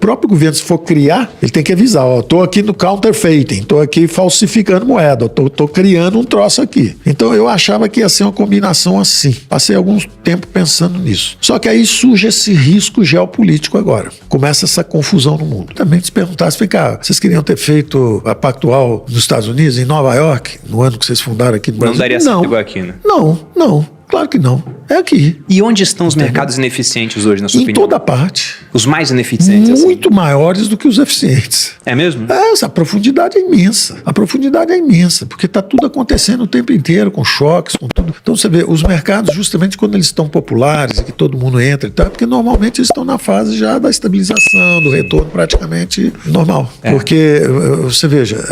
próprio governo, se for criar, ele tem que avisar, ó, tô aqui no counterfeiting, tô aqui falsificando moeda, tô criando um troço aqui. Então eu achava que ia ser uma combinação assim. Passei algum tempo pensando nisso. Só que aí surge esse risco geopolítico agora. Começa essa confusão no mundo. Também se perguntasse, vocês queriam ter feito a Pactual nos Estados Unidos, em Nova York, no ano que vocês fundaram aqui no Brasil? Não daria certo igual aqui, né? Não. Claro que não. É aqui. E onde estão os mercados ineficientes hoje, na sua opinião? Em toda parte. Os mais ineficientes? Muito maiores do que os eficientes. É mesmo? A profundidade é imensa. A profundidade é imensa, porque está tudo acontecendo o tempo inteiro, com choques, com tudo. Então você vê, os mercados, justamente quando eles estão populares e que todo mundo entra e tal, porque normalmente eles estão na fase já da estabilização, do retorno praticamente normal. Porque, você veja,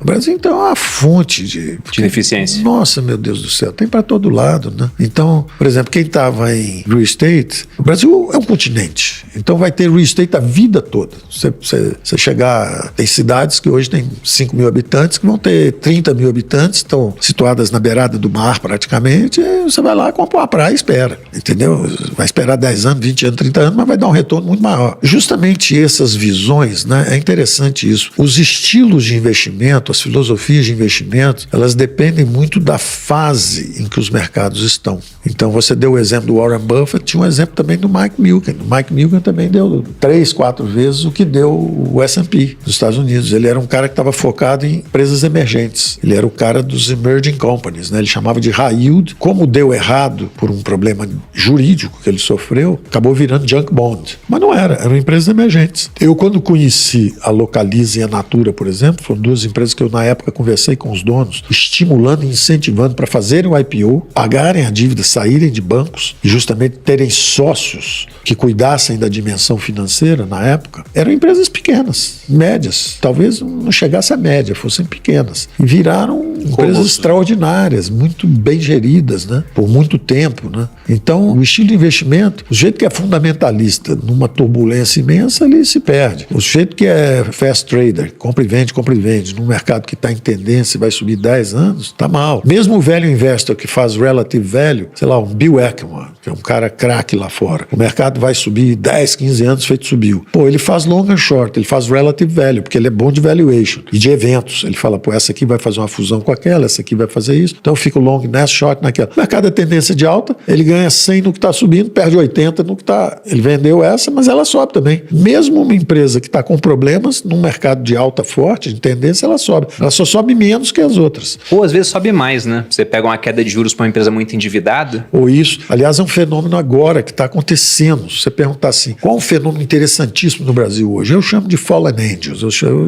o Brasil então é uma fonte de ineficiência. Nossa, meu Deus do céu, tem para todo lado, né? Então, por exemplo, quem estava em real estate, o Brasil é um continente, então vai ter real estate a vida toda. Você chegar, tem cidades que hoje tem 5 mil habitantes, que vão ter 30 mil habitantes, estão situadas na beirada do mar praticamente, e você vai lá, compra uma praia e espera, entendeu? Vai esperar 10 anos, 20 anos, 30 anos, mas vai dar um retorno muito maior. Justamente essas visões, né, é interessante isso. Os estilos de investimento, as filosofias de investimento, elas dependem muito da fase em que os mercados estão. Então você deu o exemplo do Warren Buffett, tinha um exemplo também do Mike Milken. O Mike Milken também deu 3, 4 vezes o que deu o S&P dos Estados Unidos. Ele era um cara que estava focado em empresas emergentes. Ele era o cara dos emerging companies, né? Ele chamava de high yield. Como deu errado por um problema jurídico que ele sofreu, acabou virando junk bond. Mas não eram empresas emergentes. Eu, quando conheci a Localiza e a Natura, por exemplo, foram 2 empresas que eu na época conversei com os donos, estimulando e incentivando para fazerem o IPO, pagarem a dívida, saírem de bancos e justamente terem sócios que cuidassem da dimensão financeira na época. Eram empresas pequenas, médias, talvez não chegasse à média, fossem pequenas, e viraram empresas extraordinárias, muito bem geridas, né? Por muito tempo, né? Então, o estilo de investimento, o jeito que é fundamentalista numa turbulência imensa, ele se perde. O jeito que é fast trader, compra e vende, num mercado que está em tendência e vai subir 10 anos, está mal. Mesmo o velho investor que faz relative value, sei lá, um Bill Ackman, que é um cara craque lá fora, o mercado vai subir 10, 15 anos, feito subiu. Pô, ele faz long and short, ele faz relative value, porque ele é bom de valuation e de eventos. Ele fala, pô, essa aqui vai fazer uma fusão com aquela, essa aqui vai fazer isso, então eu fico long nessa, short naquela. O mercado é tendência de alta, ele ganha 100 no que está subindo, perde 80 no que está... Ele vendeu essa, mas ela sobe também. Mesmo uma empresa que está com problemas, num mercado de alta forte, de tendência, ela sobe. Ela só sobe menos que as outras. Ou às vezes sobe mais, né? Você pega uma queda de juros para uma empresa muito endividada. Ou isso. Aliás, é um fenômeno agora que está acontecendo. Se você perguntar assim, qual é um fenômeno interessantíssimo no Brasil hoje? Eu chamo de fallen angels. Eu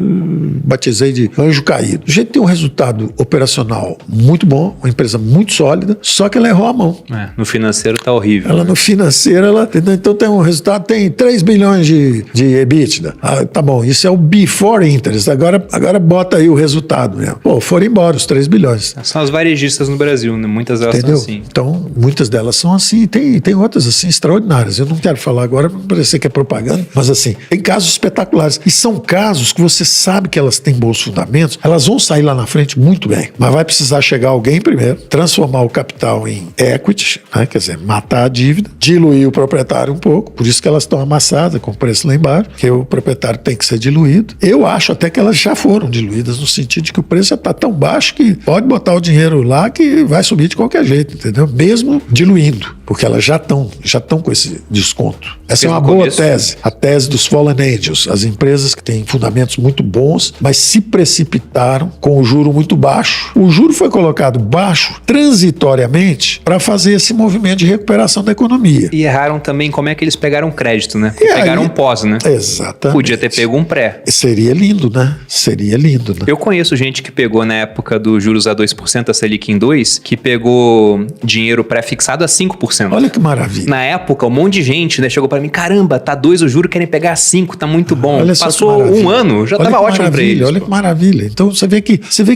batizei de anjo caído. O jeito tem um resultado operacional muito bom, uma empresa muito sólida, só que ela errou a mão. No financeiro tá horrível. Ela, né? No financeiro, então tem um resultado, tem 3 bilhões de EBITDA. Tá bom, isso é o before interest. Agora bota aí o resultado mesmo. Pô, foram embora os 3 bilhões. São as varejistas no Brasil, né? Muitas delas são assim. Então, muitas delas são assim, tem outras assim extraordinárias. Eu não quero falar agora para não parecer que é propaganda, mas assim, tem casos espetaculares. E são casos que você sabe que elas têm bons fundamentos, elas vão sair lá na frente muito bem. Mas vai precisar chegar alguém primeiro, transformar o capital em equity, né? Quer dizer, matar a dívida, diluir o proprietário um pouco, por isso que elas estão amassadas com o preço lá embaixo, porque o proprietário tem que ser diluído. Eu acho até que elas já foram diluídas, no sentido de que o preço já está tão baixo que pode botar o dinheiro lá que vai subir de qualquer jeito, entendeu? Mesmo diluindo, porque elas já estão com esse desconto. Essa é uma boa tese, a tese dos fallen angels, as empresas que têm fundamentos muito bons, mas se precipitaram com o juro muito baixo. O juro foi colocado baixo transitoriamente para fazer esse movimento de recuperação da economia. E erraram também como é que eles pegaram crédito, né? Pegaram um pós, né? Exatamente. Podia ter pego um pré. Seria lindo, né? Seria lindo, né? Eu conheço gente que pegou na época dos juros a 2%, a Selic em 2%, que pegou dinheiro pré-fixado a 5%. Olha que maravilha. Na época, um monte de gente, né, chegou para mim, caramba, tá 2 o juro, querem pegar 5, tá muito bom. Olha Passou um ano, já tava ótimo para eles. Olha que maravilha. Então você vê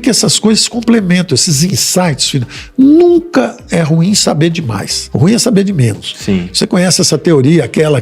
que essas coisas se complementam, esses insights. Nunca é ruim saber demais. O ruim é saber de menos. Sim. Você conhece essa teoria, aquela.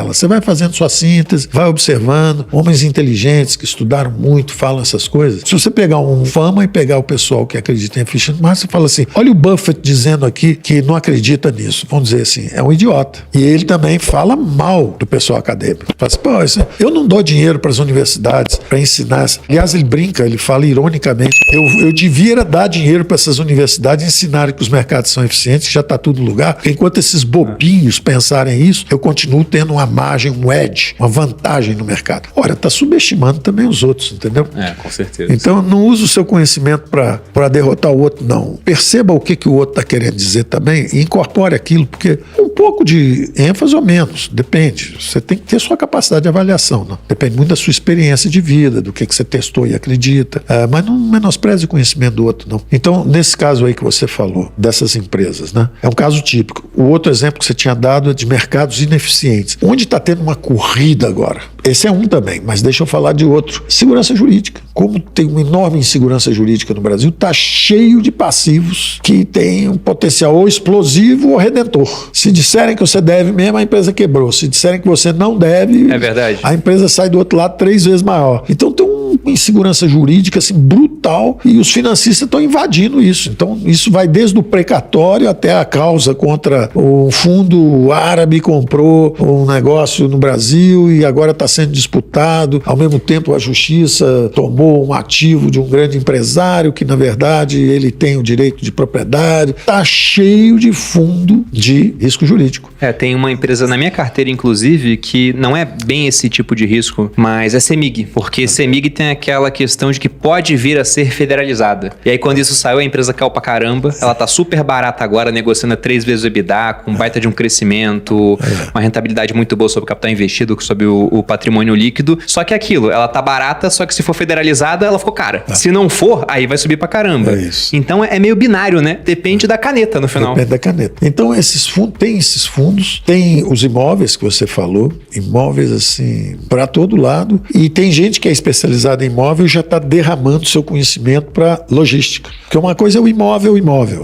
Você vai fazendo sua síntese, vai observando. Homens inteligentes que estudaram muito falam essas coisas. Se você pegar um Fama e pegar o pessoal que acredita em efficient market, você fala assim, olha o Buffett dizendo aqui que não acredita nisso. Vamos dizer assim, é um idiota. E ele também fala mal do pessoal acadêmico. Fala assim, pô, eu não dou dinheiro para as universidades para ensinar. Aliás, ele brinca, ele fala ironicamente, eu devia dar dinheiro para essas universidades ensinarem que os mercados são eficientes, que já está tudo no lugar, porque enquanto esses bobinhos pensarem isso, eu continuo tendo uma margem, um edge, uma vantagem no mercado. Ora, está subestimando também os outros, entendeu? Com certeza. Então, não use o seu conhecimento para derrotar o outro, não. Perceba o que o outro está querendo dizer também e incorpore aquilo, porque um pouco de ênfase ou menos, depende. Você tem que ter sua capacidade de avaliação, não? Depende muito da sua experiência de vida, do que você testou e acredita, mas não menospreze o conhecimento do outro, não. Então, nesse caso aí que você falou, dessas empresas, né? É um caso típico. O outro exemplo que você tinha dado é de mercados ineficientes. Onde está tendo uma corrida agora? Esse é um também, mas deixa eu falar de outro. Segurança jurídica. Como tem uma enorme insegurança jurídica no Brasil, está cheio de passivos que têm um potencial ou explosivo ou redentor. Se disserem que você deve mesmo, a empresa quebrou. Se disserem que você não deve, é verdade, a empresa sai do outro lado 3 vezes maior. Então tem uma insegurança jurídica assim, brutal e os financistas estão invadindo isso. Então isso vai desde o precatório até a causa contra o fundo árabe comprou um negócio no Brasil e agora está sendo disputado. Ao mesmo tempo a justiça tomou um ativo de um grande empresário que na verdade ele tem o direito de propriedade. Está cheio de fundo de risco jurídico. Tem uma empresa na minha carteira, inclusive, que não é bem esse tipo de risco, mas é CEMIG, porque CEMIG tem aquela questão de que pode vir a ser federalizada. E aí quando isso saiu, a empresa caiu pra caramba, ela tá super barata agora, negociando a 3 vezes o EBITDA, com um baita de um crescimento, uma rentabilidade muito boa sobre o capital investido, sobre o patrimônio líquido. Só que é aquilo, ela tá barata, só que se for federalizada, ela ficou cara. Se não for, aí vai subir pra caramba. Então é meio binário, né? Depende da caneta no final. Depende da caneta. Então esses fundos, tem os imóveis que você falou, imóveis assim, para todo lado, e tem gente que é especializada em imóvel e já está derramando seu conhecimento para logística. Porque uma coisa é o imóvel,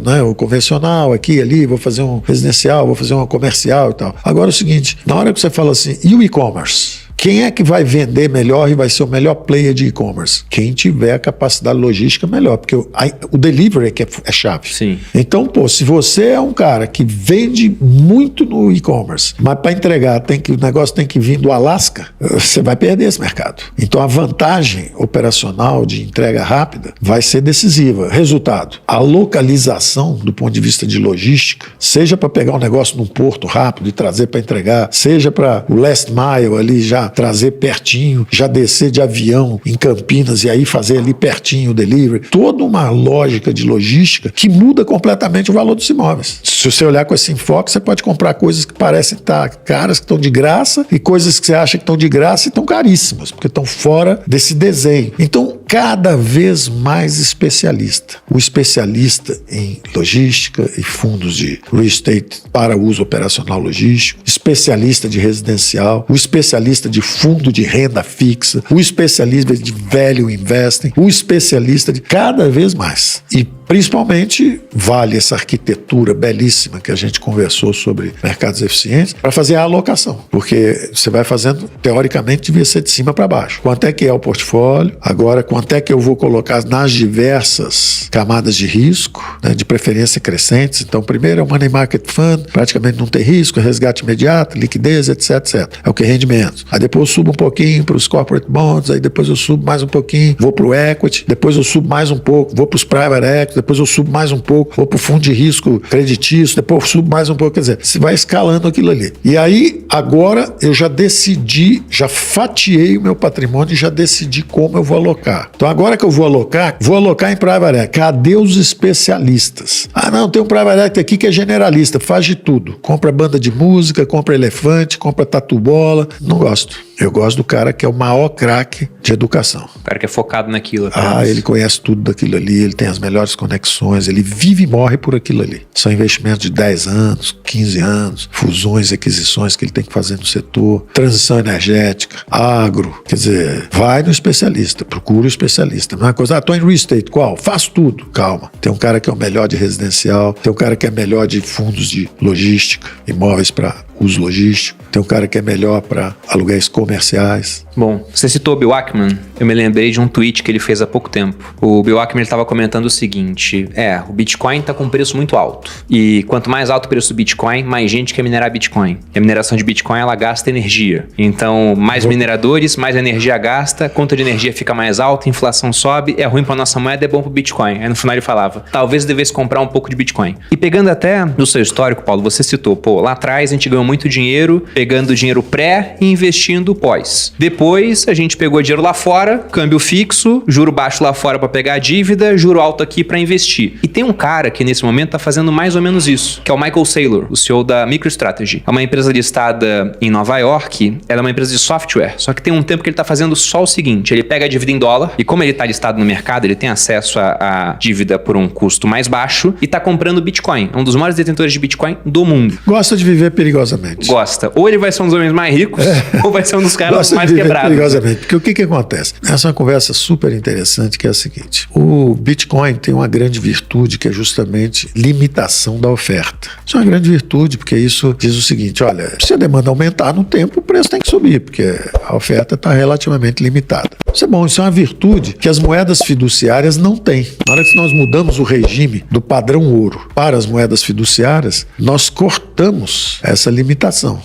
né? O convencional, aqui, ali, vou fazer um residencial, vou fazer uma comercial e tal. Agora é o seguinte, na hora que você fala assim, e o e-commerce? Quem é que vai vender melhor e vai ser o melhor player de e-commerce? Quem tiver a capacidade logística melhor, porque o delivery é chave. Sim. Então, se você é um cara que vende muito no e-commerce, mas para entregar o negócio tem que vir do Alasca, você vai perder esse mercado. Então, a vantagem operacional de entrega rápida vai ser decisiva. Resultado, a localização do ponto de vista de logística, seja para pegar um negócio num porto rápido e trazer para entregar, seja para o last mile ali já trazer pertinho, já descer de avião em Campinas e aí fazer ali pertinho o delivery. Toda uma lógica de logística que muda completamente o valor dos imóveis. Se você olhar com esse enfoque, você pode comprar coisas que parecem estar caras, que estão de graça, e coisas que você acha que estão de graça e estão caríssimas, porque estão fora desse desenho. Então, cada vez mais especialista. O especialista em logística e fundos de real estate para uso operacional logístico, especialista de residencial, o especialista de fundo de renda fixa, o especialista de value investing, o especialista de cada vez mais. E principalmente vale essa arquitetura belíssima que a gente conversou sobre mercados eficientes para fazer a alocação, porque você vai fazendo, teoricamente devia ser de cima para baixo. Quanto é que é o portfólio? Agora, quanto é que eu vou colocar nas diversas camadas de risco, né, de preferência crescentes? Então, primeiro é o Money Market Fund, praticamente não tem risco, é resgate imediato, liquidez, etc, etc. É o que rende menos. Aí depois eu subo um pouquinho para os corporate bonds, aí depois eu subo mais um pouquinho, vou para o equity, depois eu subo mais um pouco, vou para os private equity, depois eu subo mais um pouco, vou para o fundo de risco creditício, depois eu subo mais um pouco, quer dizer, você vai escalando aquilo ali. E aí, agora eu já decidi, já fatiei o meu patrimônio e já decidi como eu vou alocar. Então agora que eu vou alocar em private equity. Cadê os especialistas? Ah não, tem um private equity aqui que é generalista, faz de tudo. Compra banda de música, compra elefante, compra tatu-bola. Não gosto. Eu gosto do cara que é o maior craque de educação. O cara que é focado naquilo. Ele conhece tudo daquilo ali, ele tem as melhores conexões, ele vive e morre por aquilo ali. São investimentos de 10 anos, 15 anos, fusões, aquisições que ele tem que fazer no setor, transição energética, agro. Quer dizer, vai no especialista, procura o especialista. Não é uma coisa, tô em real estate, qual? Faço tudo. Calma. Tem um cara que é o melhor de residencial, tem um cara que é melhor de fundos de logística, imóveis para uso logístico, tem um cara que é melhor para aluguéis comerciais. Bom, você citou o Bill Ackman, eu me lembrei de um tweet que ele fez há pouco tempo. O Bill Ackman estava comentando o seguinte, o Bitcoin está com um preço muito alto, e quanto mais alto o preço do Bitcoin, mais gente quer minerar Bitcoin. E a mineração de Bitcoin, ela gasta energia. Então, mais mineradores, mais energia gasta, a conta de energia fica mais alta, a inflação sobe, é ruim para nossa moeda, é bom para o Bitcoin. Aí no final ele falava, talvez eu devesse comprar um pouco de Bitcoin. E pegando até do seu histórico, Paulo, você citou, lá atrás a gente ganhou muito dinheiro, pegando dinheiro pré e investindo pós. Depois a gente pegou dinheiro lá fora, câmbio fixo, juro baixo lá fora para pegar a dívida, juro alto aqui para investir. E tem um cara que nesse momento tá fazendo mais ou menos isso, que é o Michael Saylor, o CEO da MicroStrategy. É uma empresa listada em Nova York, ela é uma empresa de software, só que tem um tempo que ele tá fazendo só o seguinte, ele pega a dívida em dólar, e como ele tá listado no mercado, ele tem acesso à dívida por um custo mais baixo, e tá comprando Bitcoin. É um dos maiores detentores de Bitcoin do mundo. Gosta de viver perigosamente. Gosta. Ou ele vai ser um dos homens mais ricos, ou vai ser um dos caras mais quebrados. Perigosamente. Porque o que acontece? Essa é uma conversa super interessante, que é a seguinte. O Bitcoin tem uma grande virtude, que é justamente limitação da oferta. Isso é uma grande virtude, porque isso diz o seguinte, olha, se a demanda aumentar no tempo, o preço tem que subir, porque a oferta está relativamente limitada. Isso é bom, isso é uma virtude que as moedas fiduciárias não têm. Na hora que nós mudamos o regime do padrão ouro para as moedas fiduciárias, nós cortamos essa limitação.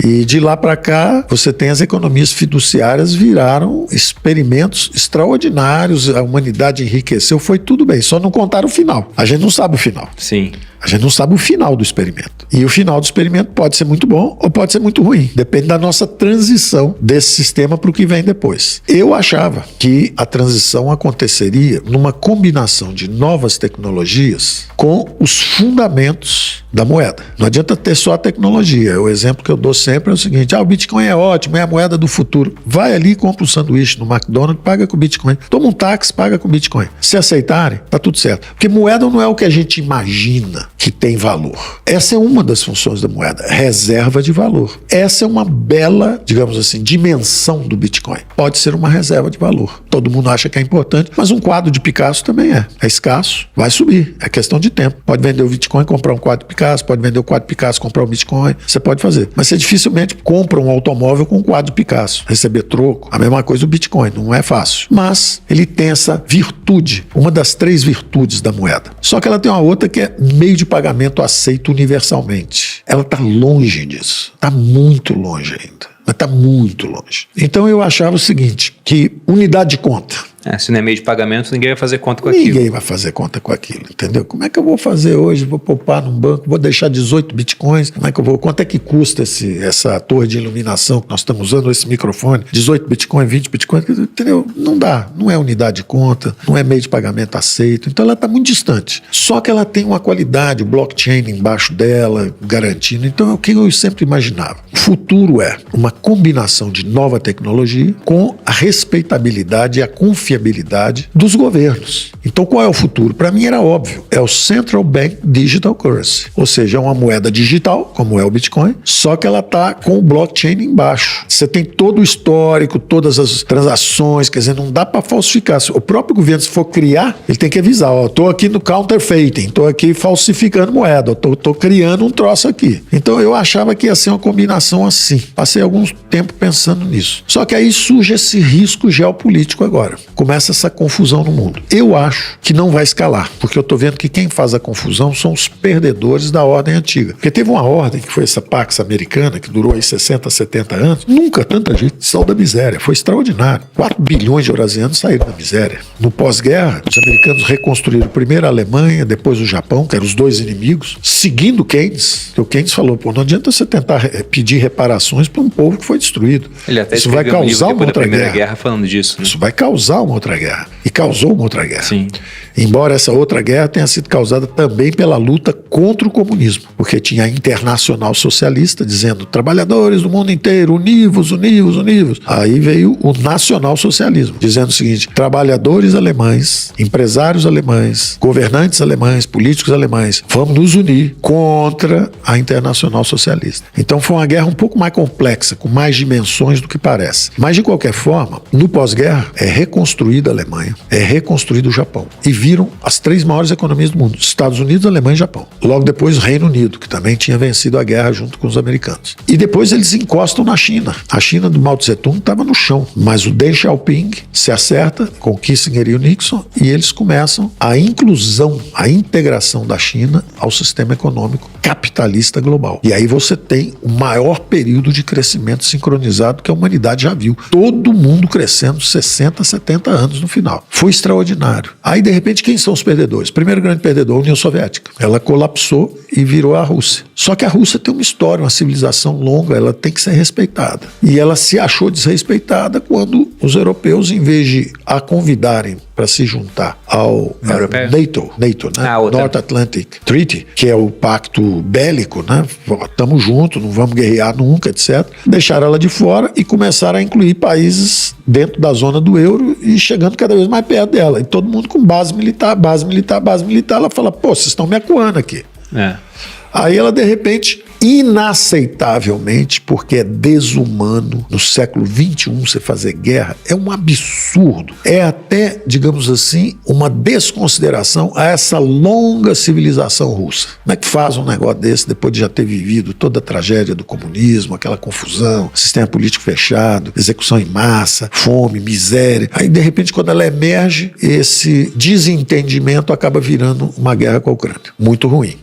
E de lá para cá, você tem as economias fiduciárias viraram experimentos extraordinários, a humanidade enriqueceu, foi tudo bem, só não contaram o final. A gente não sabe o final. Sim. A gente não sabe o final do experimento. E o final do experimento pode ser muito bom ou pode ser muito ruim. Depende da nossa transição desse sistema para o que vem depois. Eu achava que a transição aconteceria numa combinação de novas tecnologias com os fundamentos da moeda. Não adianta ter só a tecnologia. O exemplo que eu dou sempre é o seguinte, o Bitcoin é ótimo, é a moeda do futuro. Vai ali e compra um sanduíche no McDonald's, paga com Bitcoin. Toma um táxi, paga com Bitcoin. Se aceitarem, tá tudo certo. Porque moeda não é o que a gente imagina que tem valor. Essa é uma das funções da moeda, reserva de valor. Essa é uma bela, digamos assim, dimensão do Bitcoin. Pode ser uma reserva de valor. Todo mundo acha que é importante, mas um quadro de Picasso também é. É escasso, vai subir. É questão de tempo. Pode vender o Bitcoin, comprar um quadro de Picasso, pode vender o quadro de Picasso, comprar o Bitcoin. Você pode fazer. Mas você dificilmente compra um automóvel com um quadro de Picasso. Receber troco, a mesma coisa do Bitcoin. Não é fácil. Mas ele tem essa virtude, uma das 3 virtudes da moeda. Só que ela tem uma outra que é meio de pagamento aceito universalmente. Ela está longe disso. Está muito longe ainda. Mas está muito longe. Então eu achava o seguinte, que unidade de conta. Se não é meio de pagamento, ninguém vai fazer conta com aquilo. Ninguém vai fazer conta com aquilo, entendeu? Como é que eu vou fazer hoje? Vou poupar num banco, vou deixar 18 bitcoins, como é que eu vou? Quanto é que custa essa torre de iluminação que nós estamos usando, esse microfone? 18 bitcoins, 20 bitcoins, entendeu? Não dá, não é unidade de conta, não é meio de pagamento aceito, então ela está muito distante. Só que ela tem uma qualidade, o blockchain embaixo dela, garantindo, então é o que eu sempre imaginava. O futuro é uma combinação de nova tecnologia com a respeitabilidade e a confiabilidade dos governos. Então qual é o futuro? Para mim era óbvio, é o Central Bank Digital Currency, ou seja, é uma moeda digital, como é o Bitcoin, só que ela está com o blockchain embaixo. Você tem todo o histórico, todas as transações, quer dizer, não dá para falsificar. O próprio governo, se for criar, ele tem que avisar, estou aqui no counterfeiting, estou aqui falsificando moeda, estou criando um troço aqui. Então eu achava que ia ser uma combinação assim. Passei algum tempo pensando nisso. Só que aí surge esse risco geopolítico agora. Começa essa confusão no mundo. Eu acho que não vai escalar, porque eu estou vendo que quem faz a confusão são os perdedores da ordem antiga. Porque teve uma ordem, que foi essa Pax Americana, que durou aí 60, 70 anos, nunca tanta gente saiu da miséria, foi extraordinário. 4 bilhões de eurasianos saíram da miséria. No pós-guerra, os americanos reconstruíram primeiro a Alemanha, depois o Japão, que eram os 2 inimigos, seguindo Keynes, que o Keynes falou, não adianta você tentar pedir reparações para um povo que foi destruído. Ele até isso vai causar uma outra guerra falando disso. Né? Isso vai causar uma outra guerra. E causou uma outra guerra. Sim. Embora essa outra guerra tenha sido causada também pela luta contra o comunismo, porque tinha a Internacional Socialista dizendo, trabalhadores do mundo inteiro, univos, univos, univos. Aí veio o Nacional Socialismo, dizendo o seguinte, trabalhadores alemães, empresários alemães, governantes alemães, políticos alemães, vamos nos unir contra a Internacional Socialista. Então foi uma guerra um pouco mais complexa, com mais dimensões do que parece. Mas de qualquer forma, no pós-guerra é reconstruída a Alemanha, é reconstruído o Japão. Japão. E viram as 3 maiores economias do mundo: Estados Unidos, Alemanha e Japão. Logo depois, Reino Unido, que também tinha vencido a guerra junto com os americanos. E depois eles encostam na China. A China do Mao Tse-tung estava no chão, mas o Deng Xiaoping se acerta com Kissinger e o Nixon e eles começam a inclusão, a integração da China ao sistema econômico capitalista global. E aí você tem o maior período de crescimento sincronizado que a humanidade já viu. Todo mundo crescendo 60, 70 anos no final. Foi extraordinário. Aí, de repente, quem são os perdedores? Primeiro grande perdedor, a União Soviética. Ela colapsou e virou a Rússia. Só que a Rússia tem uma história, uma civilização longa, ela tem que ser respeitada. E ela se achou desrespeitada quando os europeus, em vez de a convidarem para se juntar ao NATO, né? North Atlantic Treaty, que é o pacto bélico, né? Estamos juntos, não vamos guerrear nunca, etc. Deixaram ela de fora e começaram a incluir países dentro da zona do euro e chegando cada vez mais perto dela. E todo mundo com base militar, base militar, base militar. Ela fala, pô, vocês estão me acuando aqui. Aí ela, de repente, inaceitavelmente, porque é desumano no século XXI você fazer guerra, é um absurdo. É até, digamos assim, uma desconsideração a essa longa civilização russa. Como é que faz um negócio desse depois de já ter vivido toda a tragédia do comunismo, aquela confusão, sistema político fechado, execução em massa, fome, miséria. Aí, de repente, quando ela emerge, esse desentendimento acaba virando uma guerra com a Ucrânia. Muito ruim.